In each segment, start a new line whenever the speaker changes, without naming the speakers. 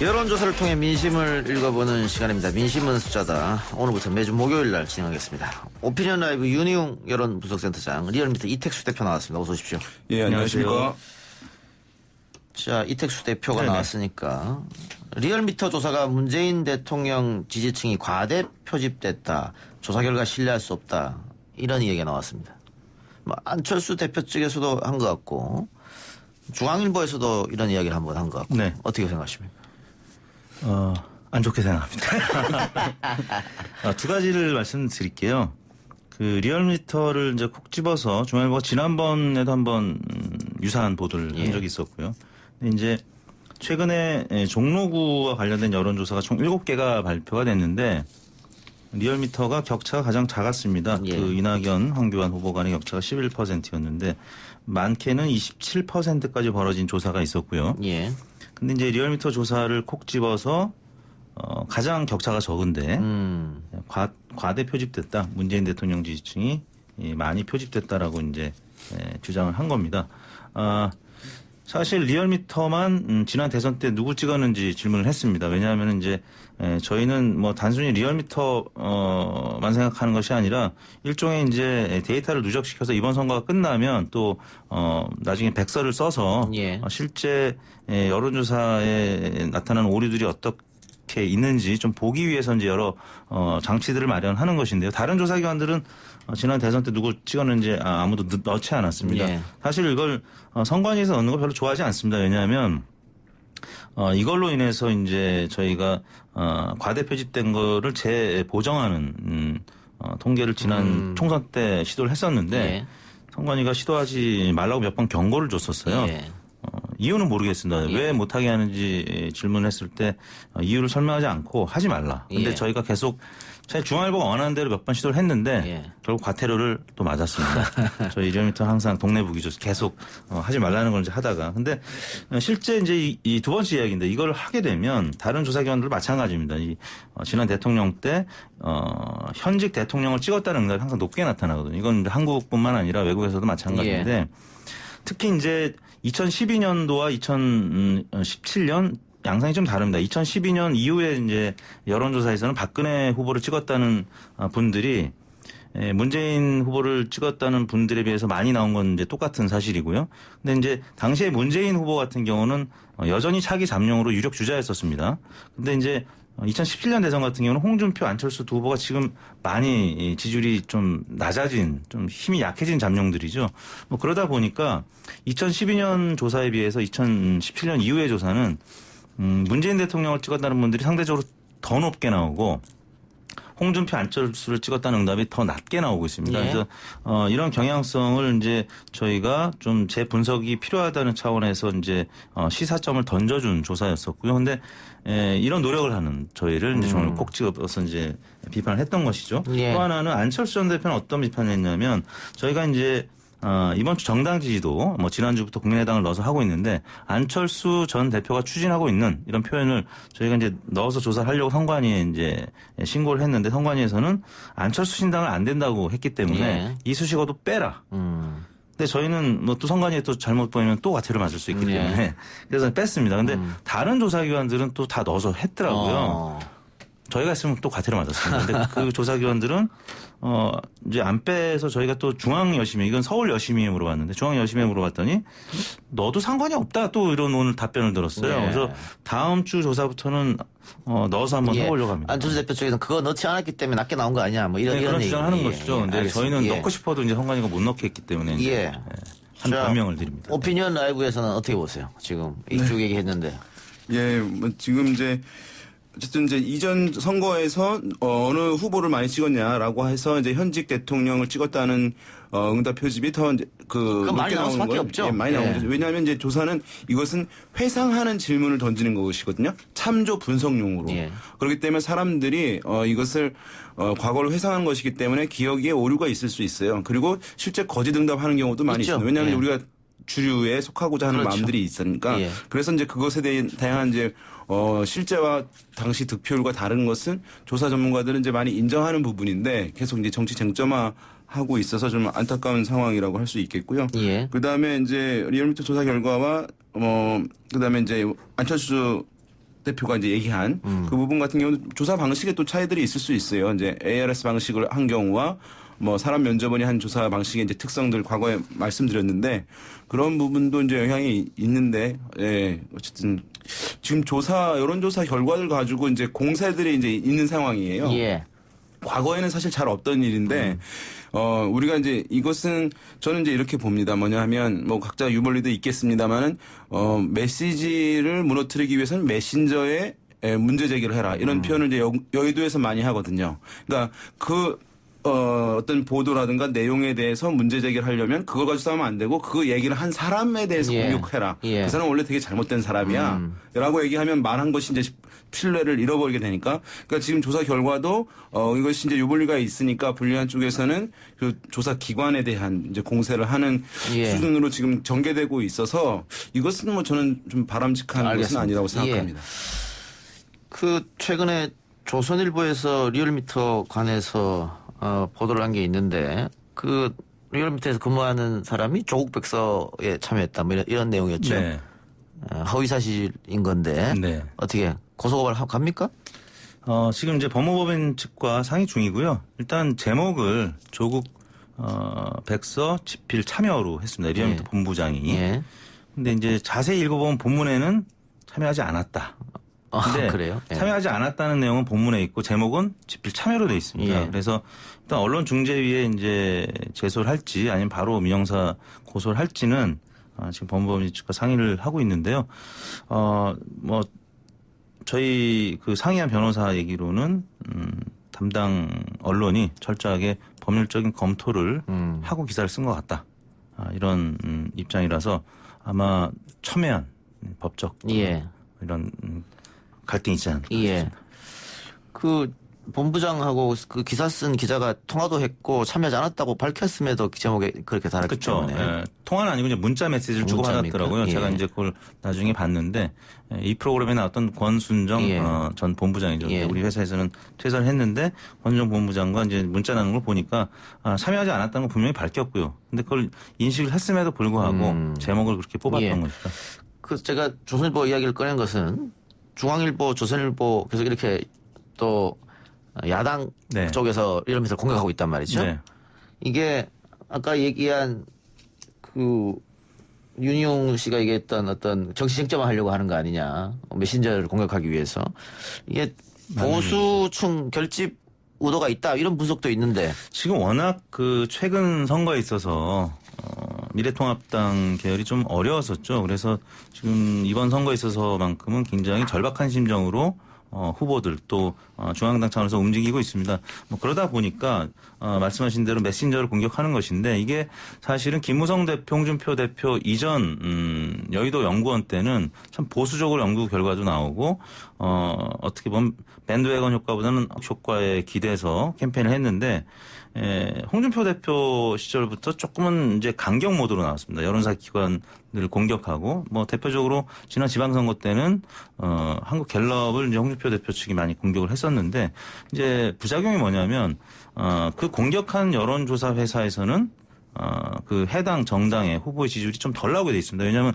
여론조사를 통해 민심을 읽어보는 시간입니다. 민심은 숫자다. 오늘부터 매주 목요일 날 진행하겠습니다. 오피니언 라이브 윤희웅 여론분석센터장, 리얼미터 이택수 대표 나왔습니다. 어서 오십시오.
예, 안녕하십니까.
자, 이택수 대표가
네네.
나왔으니까 리얼미터 조사가 문재인 대통령 지지층이 과대 표집됐다. 조사 결과 신뢰할 수 없다. 이런 이야기가 나왔습니다. 안철수 대표 측에서도 한 것 같고 중앙일보에서도 이런 이야기를 한번 한 것 같고
네.
어떻게 생각하십니까?
안 좋게 생각합니다. 두 가지를 말씀드릴게요. 그 리얼미터를 이제 콕 집어서 중앙일보가 지난번에도 한번 유사한 보도를 한 적이 있었고요. 근데 이제 최근에 종로구와 관련된 여론조사가 총 7개가 발표가 됐는데 리얼미터가 격차가 가장 작았습니다.
예.
그 이낙연, 황교안 후보 간의 격차가 11%였는데 많게는 27%까지 벌어진 조사가 있었고요.
예.
근데 이제 리얼미터 조사를 콕 집어서 가장 격차가 적은데 과대 표집됐다. 문재인 대통령 지지층이 많이 표집됐다라고 이제 주장을 한 겁니다. 사실 리얼미터만 지난 대선 때 누구 찍었는지 질문을 했습니다. 왜냐하면 이제 저희는 뭐 단순히 리얼미터만 생각하는 것이 아니라 일종의 이제 데이터를 누적시켜서 이번 선거가 끝나면 또 나중에 백서를 써서
예.
실제 여론조사에 나타나는 오류들이 어떻게 있는지 좀 보기 위해서 이제 여러 장치들을 마련하는 것인데요. 다른 조사기관들은 지난 대선 때 누구 찍었는지 아무도 넣지 않았습니다.
예.
사실 이걸 선관위에서 넣는 거 별로 좋아하지 않습니다. 왜냐하면 이걸로 인해서 이제 저희가 과대 표집된 거를 재보정하는 통계를 지난 총선 때 시도를 했었는데
예.
선관위가 시도하지 말라고 몇 번 경고를 줬었어요.
예.
이유는 모르겠습니다.
예.
왜 못하게 하는지 질문했을 때 이유를 설명하지 않고 하지 말라. 근데
예.
저희가 계속 중앙일보가 원하는 대로 몇 번 시도를 했는데
예.
결국 과태료를 또 맞았습니다. 저희 리얼미터 항상 동네 북이죠. 계속 하지 말라는 걸 이제 하다가. 근데 실제 이제 이 두 번째 이야기인데 이걸 하게 되면 다른 조사기관들도 마찬가지입니다. 지난 대통령 때 현직 대통령을 찍었다는 응답이 항상 높게 나타나거든요. 이건 한국뿐만 아니라 외국에서도 마찬가지인데
예.
특히 이제 2012년도와 2017년 양상이 좀 다릅니다. 2012년 이후에 이제 여론조사에서는 박근혜 후보를 찍었다는 분들이 문재인 후보를 찍었다는 분들에 비해서 많이 나온 건 이제 똑같은 사실이고요. 근데 이제 당시에 문재인 후보 같은 경우는 여전히 차기 잠룡으로 유력 주자였었습니다. 근데 이제 2017년 대선 같은 경우는 홍준표, 안철수 두 후보가 지금 많이 지지율이 좀 낮아진, 좀 힘이 약해진 잠룡들이죠. 뭐 그러다 보니까 2012년 조사에 비해서 2017년 이후의 조사는 문재인 대통령을 찍었다는 분들이 상대적으로 더 높게 나오고 홍준표, 안철수를 찍었다는 응답이 더 낮게 나오고 있습니다.
예.
그래서 이런 경향성을 이제 저희가 좀 재분석이 필요하다는 차원에서 이제 시사점을 던져준 조사였었고요. 근데 이런 노력을 하는 저희를 이제 정말 꼭 집어서 이제 비판을 했던 것이죠.
예.
또 하나는 안철수 전 대표는 어떤 비판을 했냐면 저희가 이제 이번 주 정당 지지도 뭐 지난주부터 국민의당을 넣어서 하고 있는데 안철수 전 대표가 추진하고 있는 이런 표현을 저희가 이제 넣어서 조사를 하려고 선관위에 이제 신고를 했는데 선관위에서는 안철수 신당을 안 된다고 했기 때문에
예.
이수식어도 빼라. 근데 저희는 뭐 또 선관위에 또 잘못 보이면 또 과태료 맞을 수 있기 때문에 그래서 뺐습니다. 근데 다른 조사기관들은 또 다 넣어서 했더라고요. 저희가 했으면 또 과태료 맞았습니다. 근데 그 조사기관들은 이제 안 빼서 저희가 또 중앙여심위, 이건 서울여심위에 물어봤는데 중앙여심위에 물어봤더니 너도 상관이 없다 또 이런 오늘 답변을 들었어요.
예.
그래서 다음 주 조사부터는 넣어서 한번 해보려고 합니다.
안철수 대표 쪽에서는 그거 넣지 않았기 때문에 낮게 나온 거 아니냐 뭐 이런
그런
얘기.
주장을 하는 것이죠. 근데
알겠습니다.
저희는
예.
넣고 싶어도 이제 선관위가 못 넣게 했기 때문에 이제
예.
한
자,
변명을 드립니다.
오피니언 라이브에서는 어떻게 보세요? 지금 이쪽 얘기했는데.
예, 뭐 지금 이제 어쨌든 이제 이전 선거에서 어느 후보를 많이 찍었냐라고 해서 이제 현직 대통령을 찍었다는 응답 표집이 더 이제
그건 많이
높게
나올 수밖에
거예요.
없죠.
예, 많이
예.
나온 거죠. 왜냐하면 이제 조사는 이것은 회상하는 질문을 던지는 것이거든요. 참조 분석용으로.
예.
그렇기 때문에 사람들이 이것을 과거를 회상한 것이기 때문에 기억에 오류가 있을 수 있어요. 그리고 실제 거짓 응답하는 경우도 많이
있죠.
있습니다. 왜냐하면
예.
우리가 주류에 속하고자 하는
그렇죠.
마음들이 있으니까
예.
그래서 이제 그것에 대한 다양한 이제 실제와 당시 득표율과 다른 것은 조사 전문가들은 이제 많이 인정하는 부분인데 계속 이제 정치 쟁점화하고 있어서 좀 안타까운 상황이라고 할 수 있겠고요.
예.
그 다음에 이제 리얼미터 조사 결과와 그다음에 이제 안철수 대표가 이제 얘기한 그 부분 같은 경우는 조사 방식에 또 차이들이 있을 수 있어요. 이제 ARS 방식을 한 경우와 뭐 사람 면접원이 한 조사 방식의 이제 특성들 과거에 말씀드렸는데 그런 부분도 이제 영향이 있는데, 예, 어쨌든 지금 여론조사 결과들 가지고 이제 공세들이 이제 있는 상황이에요.
예.
과거에는 사실 잘 없던 일인데, 우리가 이제 이것은 저는 이제 이렇게 봅니다. 뭐냐 하면 뭐 각자 유불리도 있겠습니다만은, 메시지를 무너뜨리기 위해서는 메신저에 문제 제기를 해라. 이런 표현을 이제 여의도에서 많이 하거든요. 그러니까 어떤 보도라든가 내용에 대해서 문제 제기를 하려면 그걸 가지고 싸우면 안 되고 그 얘기를 한 사람에 대해서
예.
공격해라.
예.
그 사람은 원래 되게 잘못된 사람이야. 라고 얘기하면 말한 것이 이제 신뢰를 잃어버리게 되니까. 그러니까 지금 조사 결과도 이것이 이제 유불리가 있으니까 불리한 쪽에서는 그 조사 기관에 대한 이제 공세를 하는
예.
수준으로 지금 전개되고 있어서 이것은 뭐 저는 좀 바람직한 것은
알겠습니다.
아니라고 생각합니다.
그 최근에 조선일보에서 리얼미터 관해서 보도를 한 게 있는데 그 리얼미터에서 근무하는 사람이 조국 백서에 참여했다 뭐 이런 내용이었죠.
네.
허위 사실인 건데
네.
어떻게 고소고발 갑니까?
지금 이제 법무법인 측과 상의 중이고요. 일단 제목을 조국 백서 집필 참여로 했습니다. 리얼미터
예.
본부장이.
예.
근데 이제 자세히 읽어보면 본문에는 참여하지 않았다. 근데
그래요? 예.
참여하지 않았다는 내용은 본문에 있고 제목은 집필 참여로 돼 있습니다.
예.
그래서 일단 언론중재위에 이제 제소를 할지 아니면 바로 민형사 고소를 할지는 지금 법무법인 측과 상의를 하고 있는데요. 뭐 저희 그 상의한 변호사 얘기로는 담당 언론이 철저하게 법률적인 검토를 하고 기사를 쓴 것 같다. 이런 입장이라서 아마 첨예한 법적
예.
이런 갈등이 있지 않을까.
예. 그 본부장하고 그 기사 쓴 기자가 통화도 했고 참여하지 않았다고 밝혔음에도 제목에 그렇게 달았기
그렇죠.
때문에.
예, 통화는 아니고 이제 문자 메시지를 주고
문자입니까?
받았더라고요.
예.
제가 이제 그걸 나중에 봤는데 이 프로그램에 나왔던 권순정
예.
전 본부장이죠.
예.
우리 회사에서는 퇴사를 했는데 권순정 본부장과 이제 문자 나눈 걸 보니까 참여하지 않았다는 걸 분명히 밝혔고요. 근데 그걸 인식을 했음에도 불구하고 제목을 그렇게 뽑았던
예.
것이다.
그 제가 조선일보 이야기를 꺼낸 것은 중앙일보, 조선일보 계속 이렇게 또 야당
네.
쪽에서 리얼미터를 공격하고 있단 말이죠.
네.
이게 아까 얘기한 그 윤희용 씨가 얘기했던 어떤 정치 쟁점화 하려고 하는 거 아니냐. 메신저를 공격하기 위해서. 이게 보수층 결집 의도가 있다 이런 분석도 있는데.
지금 워낙 그 최근 선거에 있어서 미래통합당 계열이 좀 어려웠었죠. 그래서 지금 이번 선거에 있어서만큼은 굉장히 절박한 심정으로 후보들 또 중앙당 차원에서 움직이고 있습니다. 뭐 그러다 보니까 말씀하신 대로 메신저를 공격하는 것인데 이게 사실은 김무성 대표, 홍준표 대표 이전 여의도 연구원 때는 참 보수적으로 연구 결과도 나오고 어떻게 보면 밴드웨건 효과보다는 효과에 기대서 캠페인을 했는데 홍준표 대표 시절부터 조금은 이제 강경 모드로 나왔습니다. 여론사 기관을 공격하고 뭐 대표적으로 지난 지방선거 때는 한국 갤럽을 이제 홍준표 대표 측이 많이 공격을 했었는데 이제 부작용이 뭐냐면 그 공격한 여론조사 회사에서는 그 해당 정당의 후보의 지지율이 좀 덜 나오게 돼 있습니다. 왜냐하면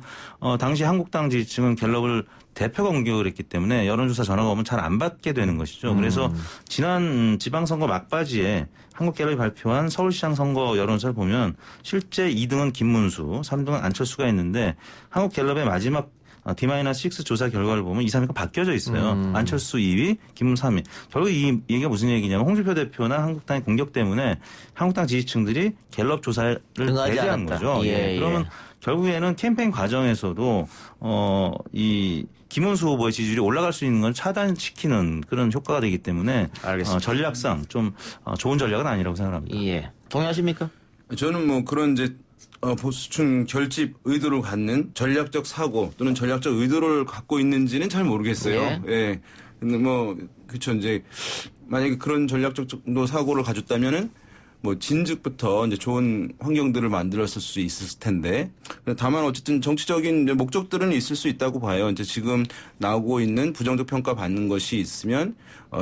당시 한국당 지지층은 갤럽을 대표가 공격을 했기 때문에 여론조사 전화가 오면 잘 안 받게 되는 것이죠. 그래서 지난 지방선거 막바지에 한국갤럽이 발표한 서울시장 선거 여론조사를 보면 실제 2등은 김문수, 3등은 안철수가 있는데 한국갤럽의 마지막 D-6 조사 결과를 보면 2, 3위가 바뀌어져 있어요. 안철수 2위, 김문수 3위. 결국 이 얘기가 무슨 얘기냐면 홍준표 대표나 한국당의 공격 때문에 한국당 지지층들이 갤럽 조사를 배제한 거죠.
예,
그러면 결국에는 캠페인 과정에서도 이 김문수 후보의 지지율이 올라갈 수 있는 건 차단시키는 그런 효과가 되기 때문에 전략상 좀 좋은 전략은 아니라고 생각합니다.
예. 동의하십니까?
저는 뭐 그런 이제 보수층 결집 의도를 갖는 전략적 사고 또는 전략적 의도를 갖고 있는지는 잘 모르겠어요. 예. 근데 뭐 그렇죠. 이제 만약에 그런 전략적 정도 사고를 가졌다면은 뭐 진즉부터 이제 좋은 환경들을 만들었을 수 있을 텐데 다만 어쨌든 정치적인 이제 목적들은 있을 수 있다고 봐요. 이제 지금 나오고 있는 부정적 평가 받는 것이 있으면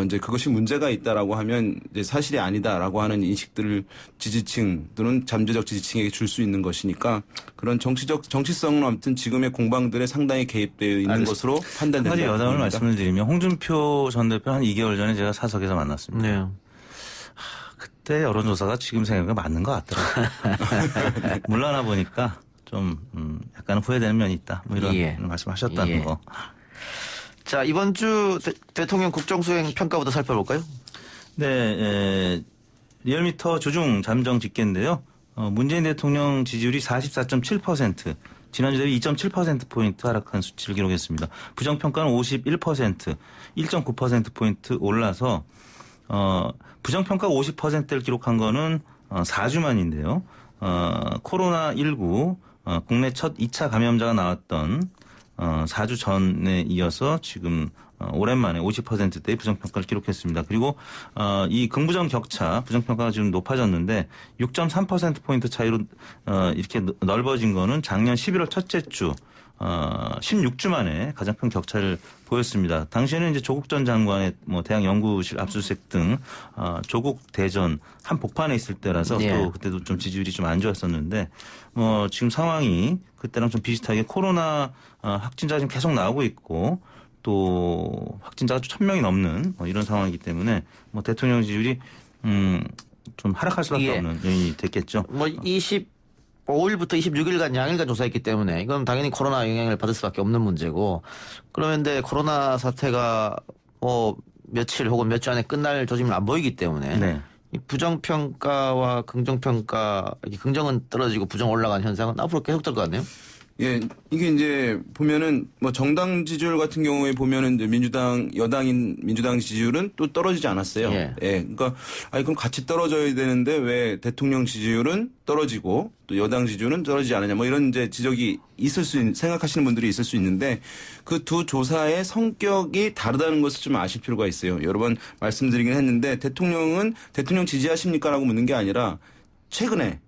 이제 그것이 문제가 있다라고 하면 이제 사실이 아니다라고 하는 인식들을 지지층들은 잠재적 지지층에게 줄 수 있는 것이니까 그런 정치성은 아무튼 지금의 공방들에 상당히 개입되어 있는 것으로
한 가지
판단된다.
여담을 말씀을 드리면 홍준표 전 대표 한 2개월 전에 제가 사석에서 만났습니다.
네.
그때 여론조사가 지금 생각해 맞는 것 같더라고요. 물러나 보니까 좀 약간 후회되는 면이 있다. 뭐 이런
예.
말씀하셨다는
예.
거.
자, 이번 주 대통령 국정수행 평가부터 살펴볼까요?
네, 리얼미터 주중 잠정 집계인데요. 문재인 대통령 지지율이 44.7%, 지난주 대비 2.7%포인트 하락한 수치를 기록했습니다. 부정평가는 51%, 1.9%포인트 올라서, 부정평가 50%를 기록한 거는 4주 만인데요. 코로나19, 국내 첫 2차 감염자가 나왔던 4주 전에 이어서 지금 오랜만에 50%대의 부정평가를 기록했습니다. 그리고 이 긍부정 격차, 부정평가가 지금 높아졌는데 6.3%포인트 차이로 이렇게 넓어진 거는 작년 11월 첫째 주 16주 만에 가장 큰 격차를 보였습니다. 당시에는 이제 조국 전 장관의 뭐 대학 연구실 압수수색 등 조국 대전 한복판에 있을 때라서
예.
또 그때도 좀 지지율이 좀 안 좋았었는데 지금 상황이 그때랑 좀 비슷하게 코로나 확진자가 지금 계속 나오고 있고 또 확진자가 1,000명이 넘는 이런 상황이기 때문에 뭐 대통령 지지율이 좀 하락할 수밖에
예.
없는 요인이 됐겠죠.
뭐 25일부터 26일간 양일간 조사했기 때문에 이건 당연히 코로나 영향을 받을 수밖에 없는 문제고 그런데 코로나 사태가 뭐 며칠 혹은 몇 주 안에 끝날 조짐은 안 보이기 때문에
네.
이 부정평가와 긍정평가 긍정은 떨어지고 부정 올라가는 현상은 앞으로 계속될 것 같네요.
예, 이게 이제 보면은 뭐 정당 지지율 같은 경우에 보면은 이제 여당인 민주당 지지율은 또 떨어지지 않았어요.
예.
그러니까 그럼 같이 떨어져야 되는데 왜 대통령 지지율은 떨어지고 또 여당 지지율은 떨어지지 않느냐 뭐 이런 이제 지적이 생각하시는 분들이 있을 수 있는데 그 두 조사의 성격이 다르다는 것을 좀 아실 필요가 있어요. 여러 번 말씀드리긴 했는데 대통령 지지하십니까라고 묻는 게 아니라 최근에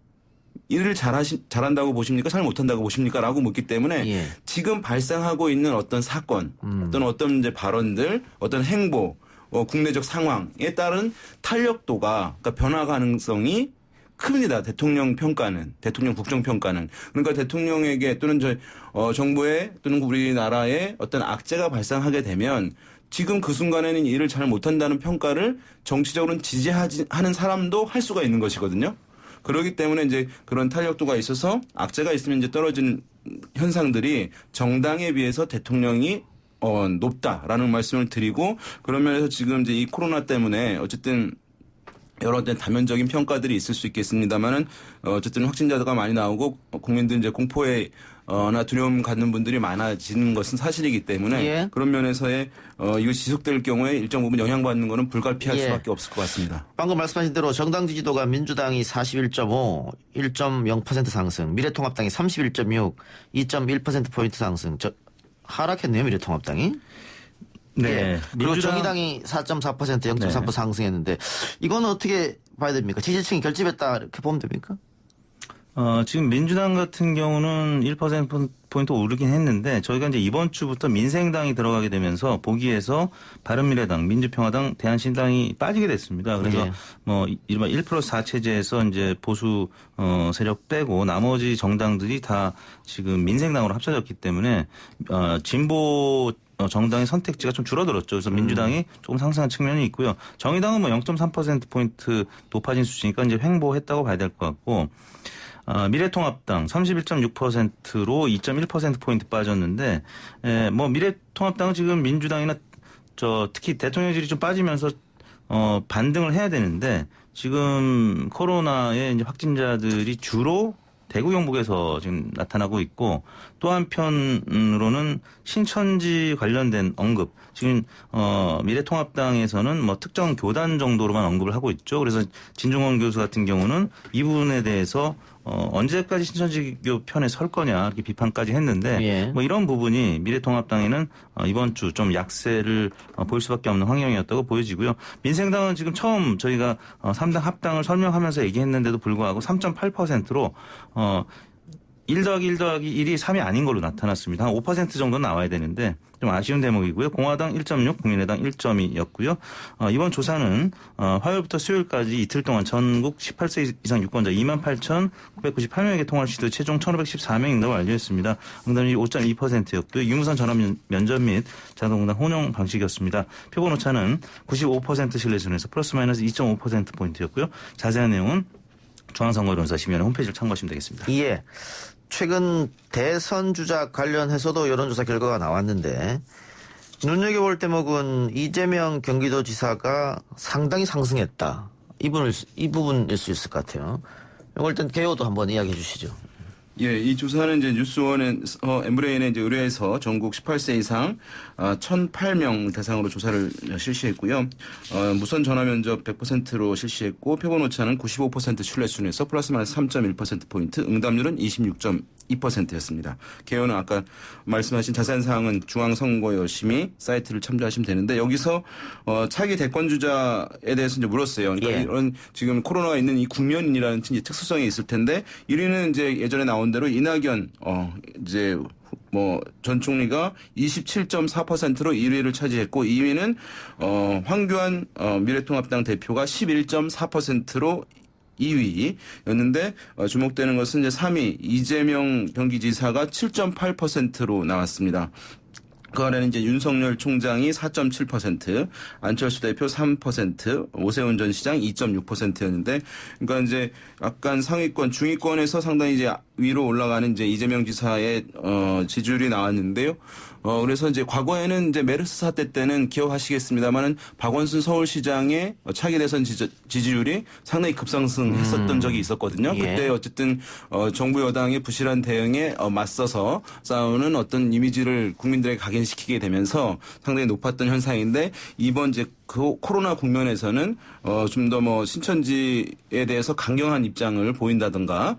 일을 잘한다고 보십니까? 잘 못한다고 보십니까? 라고 묻기 때문에
예.
지금 발생하고 있는 어떤 사건, 어떤 이제 발언들, 어떤 행보, 국내적 상황에 따른 탄력도가, 그러니까 변화 가능성이 큽니다. 대통령 국정평가는. 그러니까 대통령에게 또는 정부에 또는 우리나라에 어떤 악재가 발생하게 되면 지금 그 순간에는 일을 잘 못한다는 평가를 정치적으로는 지지하는 사람도 할 수가 있는 것이거든요. 그렇기 때문에 이제 그런 탄력도가 있어서 악재가 있으면 이제 떨어지는 현상들이 정당에 비해서 대통령이 높다라는 말씀을 드리고 그런 면에서 지금 이제 이 코로나 때문에 어쨌든 여러 다면적인 평가들이 있을 수 있겠습니다만은 어쨌든 확진자가 많이 나오고 국민들 이제 공포에 나 두려움 갖는 분들이 많아지는 것은 사실이기 때문에
예.
그런 면에서의 이거 지속될 경우에 일정 부분 영향받는 것은 불가피할
예.
수밖에 없을 것 같습니다.
방금 말씀하신 대로 정당 지지도가 민주당이 41.5, 1.0% 상승, 미래통합당이 31.6, 2.1%포인트 상승. 하락했네요, 미래통합당이.
네.
예. 그리고
민주당-
정의당이 4.4%, 0.3%
네.
상승했는데 이거는 어떻게 봐야 됩니까? 지지층이 결집했다 이렇게 보면 됩니까?
지금 민주당 같은 경우는 1%포인트 오르긴 했는데 저희가 이제 이번 주부터 민생당이 들어가게 되면서 보기에서 바른미래당, 민주평화당, 대한신당이 빠지게 됐습니다. 그래서
예.
뭐 이른바 1+4 체제에서 이제 보수 세력 빼고 나머지 정당들이 다 지금 민생당으로 합쳐졌기 때문에 진보 정당의 선택지가 좀 줄어들었죠. 그래서 민주당이 조금 상승한 측면이 있고요. 정의당은 뭐 0.3%포인트 높아진 수치니까 이제 횡보했다고 봐야 될 것 같고 미래통합당 31.6%로 2.1%포인트 빠졌는데, 뭐 미래통합당은 지금 민주당이나 특히 대통령실이 좀 빠지면서, 반등을 해야 되는데, 지금 코로나의 이제 확진자들이 주로 대구 경북에서 지금 나타나고 있고 또 한편으로는 신천지 관련된 언급 지금 미래통합당에서는 뭐 특정 교단 정도로만 언급을 하고 있죠. 그래서 진중권 교수 같은 경우는 이 부분에 대해서 언제까지 신천지교 편에 설 거냐 이렇게 비판까지 했는데
예.
뭐 이런 부분이 미래통합당에는 이번 주 좀 약세를 보일 수밖에 없는 환경이었다고 보여지고요. 민생당은 지금 처음 저희가 3당 합당을 설명하면서 얘기했는데도 불구하고 3.8%로 1 더하기 1 더하기 1이 3이 아닌 걸로 나타났습니다. 한 5% 정도 나와야 되는데 좀 아쉬운 대목이고요. 공화당 1.6, 국민의당 1.2였고요. 이번 조사는 화요일부터 수요일까지 이틀 동안 전국 18세 이상 유권자 28,998명에게 통화를 시도해 최종 1,514명이 응답을 완료했습니다. 응답률이 5.2%였고요. 유무선 전화 면접 및 자동응답 혼용 방식이었습니다. 표본 오차는 95% 신뢰 수준에서 플러스 마이너스 2.5%포인트였고요. 자세한 내용은 중앙선거여론조사 심의위원회 홈페이지를 참고하시면 되겠습니다.
예. 최근 대선 주자 관련해서도 여론조사 결과가 나왔는데 눈여겨볼 대목은 이재명 경기도지사가 상당히 상승했다. 이 부분일 수 있을 것 같아요. 이걸 일단 개요도 한번 이야기해 주시죠.
예, 이 조사는 이제 뉴스원에서 엠브레인에 이제 의뢰해서 전국 18세 이상 1,008명 대상으로 조사를 실시했고요. 무선 전화 면접 100%로 실시했고 표본 오차는 95% 신뢰 수준에서 플러스 마이너스 3.1% 포인트, 응답률은 26.2%였습니다. 개요는 아까 말씀하신 자세한 사항은 중앙선거여심의 사이트를 참조하시면 되는데 여기서 차기 대권 주자에 대해서 이제 물었어요. 그러니까
예.
이런 지금 코로나가 있는 이 국면이라는 특수성이 있을 텐데 1위는 이제 예전에 나온 대로 이낙연 이제 전 총리가 27.4%로 1위를 차지했고 2위는 황교안 미래통합당 대표가 11.4%로 2위였는데 주목되는 것은 이제 3위 이재명 경기지사가 7.8%로 나왔습니다. 그 아래는 이제 윤석열 총장이 4.7%, 안철수 대표 3%, 오세훈 전 시장 2.6%였는데, 그러니까 이제 약간 상위권, 중위권에서 상당히 이제 위로 올라가는 이제 이재명 지사의 지지율이 나왔는데요. 그래서 이제 과거에는 이제 메르스 사태 때는 기억하시겠습니다만은 박원순 서울시장의 차기 대선 지지율이 상당히 급상승했었던 적이 있었거든요.
예.
그때 어쨌든 정부 여당의 부실한 대응에 맞서서 싸우는 어떤 이미지를 국민들에게 각인시키게 되면서 상당히 높았던 현상인데 이번 이제 그 코로나 국면에서는 좀 더 신천지에 대해서 강경한 입장을 보인다든가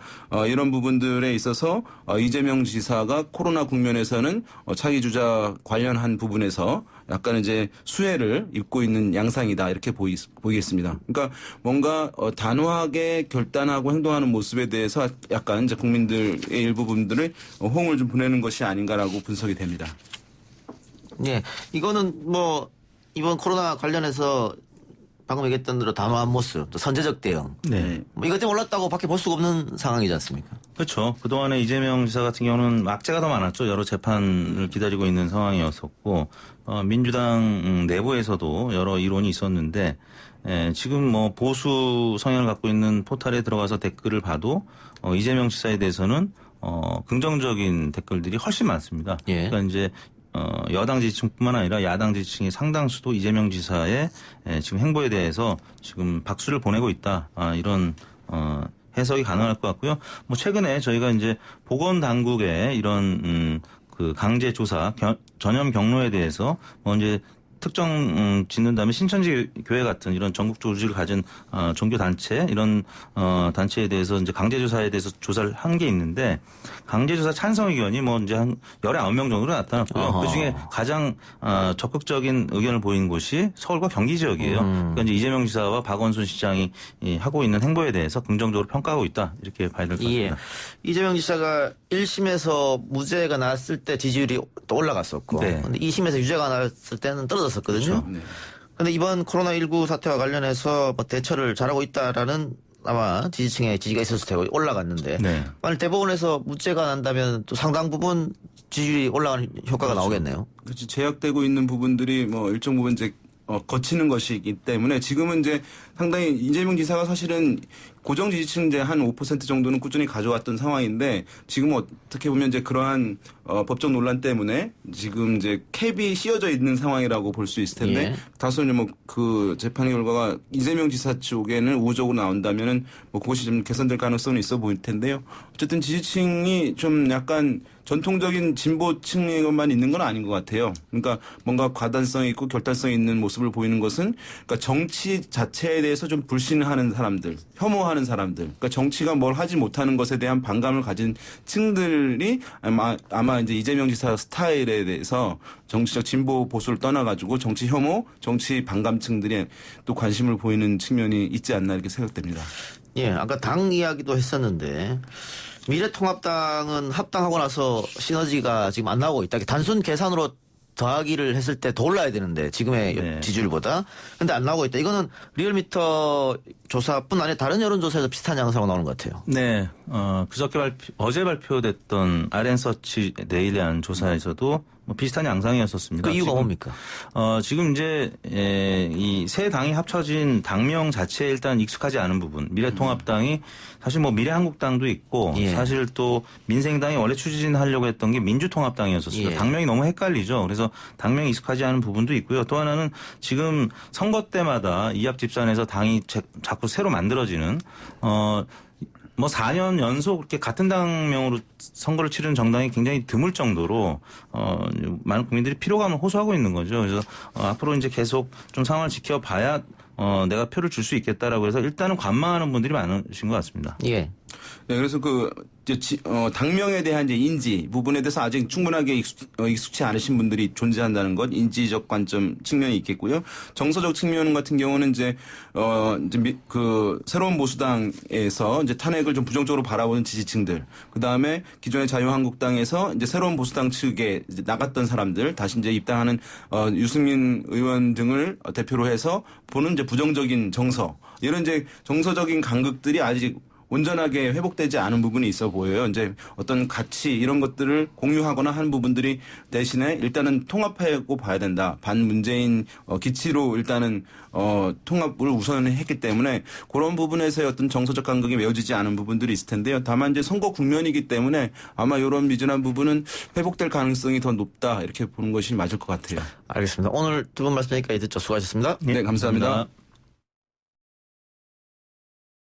이런 부분들에 있어서 이재명 지사가 코로나 국면에서는 차기 주자 관련한 부분에서 약간 이제 수혜를 입고 있는 양상이다 이렇게 보이겠습니다. 그러니까 뭔가 단호하게 결단하고 행동하는 모습에 대해서 약간 이제 국민들의 일부분들을 호응을 좀 보내는 것이 아닌가라고 분석이 됩니다.
예. 이거는 이번 코로나 관련해서 방금 얘기했던 대로 단호한 모습, 또 선제적 대응.
네.
이것 때문에 올랐다고 밖에 볼 수가 없는 상황이지 않습니까?
그렇죠. 그동안에 이재명 지사 같은 경우는 악재가 더 많았죠. 여러 재판을 기다리고 있는 상황이었었고 민주당 내부에서도 여러 이론이 있었는데 지금 보수 성향을 갖고 있는 포털에 들어가서 댓글을 봐도 이재명 지사에 대해서는 긍정적인 댓글들이 훨씬 많습니다.
예.
그러니까 이제 여당 지지층뿐만 아니라 야당 지지층의 상당수도 이재명 지사의 지금 행보에 대해서 지금 박수를 보내고 있다. 이런 해석이 가능할 것 같고요. 최근에 저희가 이제 보건당국의 이런 그 강제 조사 전염 경로에 대해서 이제 특정 짓는 다음에 신천지 교회 같은 이런 전국 조직을 가진 종교 단체 이런 단체에 대해서 이제 강제 조사에 대해서 조사를 한 게 있는데 강제 조사 찬성 의견이 이제 한 19명 정도로 나타났고요. 그중에 가장 적극적인 의견을 보인 곳이 서울과 경기 지역이에요. 그러니까 이제 이재명 지사와 박원순 시장이 하고 있는 행보에 대해서 긍정적으로 평가하고 있다. 이렇게 봐야 될 것 같습니다.
예. 이재명 지사가 1심에서 무죄가 나왔을 때 지지율이 또 올라갔었고
네.
근데 2심에서 유죄가 나왔을 때는 떨어졌었거든요.
네.
근데 이번 코로나19 사태와 관련해서 대처를 잘하고 있다라는 아마 지지층의 지지가 있었을 테고 올라갔는데
네.
만약 대법원에서 무죄가 난다면 또 상당 부분 지지율이 올라가는 효과가 나오겠네요.
그렇지. 제약되고 있는 부분들이 일정 부분 이제 거치는 것이기 때문에 지금은 이제 상당히 이재명 지사가 사실은 고정 지지층 이제 한 5% 정도는 꾸준히 가져왔던 상황인데 지금 어떻게 보면 이제 그러한 법적 논란 때문에 지금 이제 캡이 씌워져 있는 상황이라고 볼 수 있을 텐데
예.
다소 이제 그 재판의 결과가 이재명 지사 쪽에는 우호적으로 나온다면은 그것이 좀 개선될 가능성은 있어 보일 텐데요. 어쨌든 지지층이 좀 약간 전통적인 진보층에만 있는 건 아닌 것 같아요. 그러니까 뭔가 과단성 있고 결단성 있는 모습을 보이는 것은 그러니까 정치 자체에 대해서 좀 불신하는 사람들, 혐오하는 혐오하는 사람들, 그러니까 정치가 뭘 하지 못하는 것에 대한 반감을 가진 층들이 아마 이제 이재명 지사 스타일에 대해서 정치적 진보 보수를 떠나가지고 정치 혐오, 정치 반감층들이 또 관심을 보이는 측면이 있지 않나 이렇게 생각됩니다.
예, 아까 당 이야기도 했었는데 미래통합당은 합당하고 나서 시너지가 지금 안 나오고 있다. 단순 계산으로 더하기를 했을 때 더 올라야 되는데 지금의
네.
지지율보다. 근데 안 나오고 있다. 이거는 리얼미터 조사뿐 아니라 다른 여론조사에서 비슷한 양상으로 나오는 것 같아요.
네, 어제 발표됐던 RN서치 내일에 한 조사에서도 뭐 비슷한 양상이었었습니다.
그 이유가
지금,
뭡니까?
지금 이제 이 세 당이 합쳐진 당명 자체에 일단 익숙하지 않은 부분. 미래통합당이 사실 뭐 미래한국당도 있고
예.
사실 또 민생당이 원래 추진하려고 했던 게 민주통합당이었었어요.
예.
당명이 너무 헷갈리죠. 그래서 당명이 익숙하지 않은 부분도 있고요. 또 하나는 지금 선거 때마다 이합집산해서 당이 자꾸 새로 만들어지는 뭐 4년 연속 이렇게 같은 당명으로 선거를 치르는 정당이 굉장히 드물 정도로 많은 국민들이 피로감을 호소하고 있는 거죠. 그래서 앞으로 이제 계속 좀 상황을 지켜봐야 내가 표를 줄 수 있겠다라고 해서 일단은 관망하는 분들이 많으신 것 같습니다.
예.
네, 그래서 당명에 대한 이제 인지 부분에 대해서 아직 충분하게 익숙치 않으신 분들이 존재한다는 것, 인지적 관점 측면이 있겠고요. 정서적 측면 같은 경우는 이제 그 새로운 보수당에서 이제 탄핵을 좀 부정적으로 바라보는 지지층들, 그 다음에 기존의 자유한국당에서 이제 새로운 보수당 측에 이제 나갔던 사람들, 다시 이제 입당하는 유승민 의원 등을 대표로 해서 보는 이제 부정적인 정서, 이런 이제 정서적인 간극들이 아직 온전하게 회복되지 않은 부분이 있어 보여요. 이제 어떤 가치 이런 것들을 공유하거나 한 부분들이 대신에 일단은 통합하고 봐야 된다. 반문재인 기치로 일단은 통합을 우선했기 때문에 그런 부분에서의 어떤 정서적 간극이 메워지지 않은 부분들이 있을 텐데요. 다만 이제 선거 국면이기 때문에 아마 이런 미진한 부분은 회복될 가능성이 더 높다 이렇게 보는 것이 맞을 것 같아요.
알겠습니다. 오늘 두 분 말씀 여기까지 듣죠. 수고하셨습니다.
네, 감사합니다.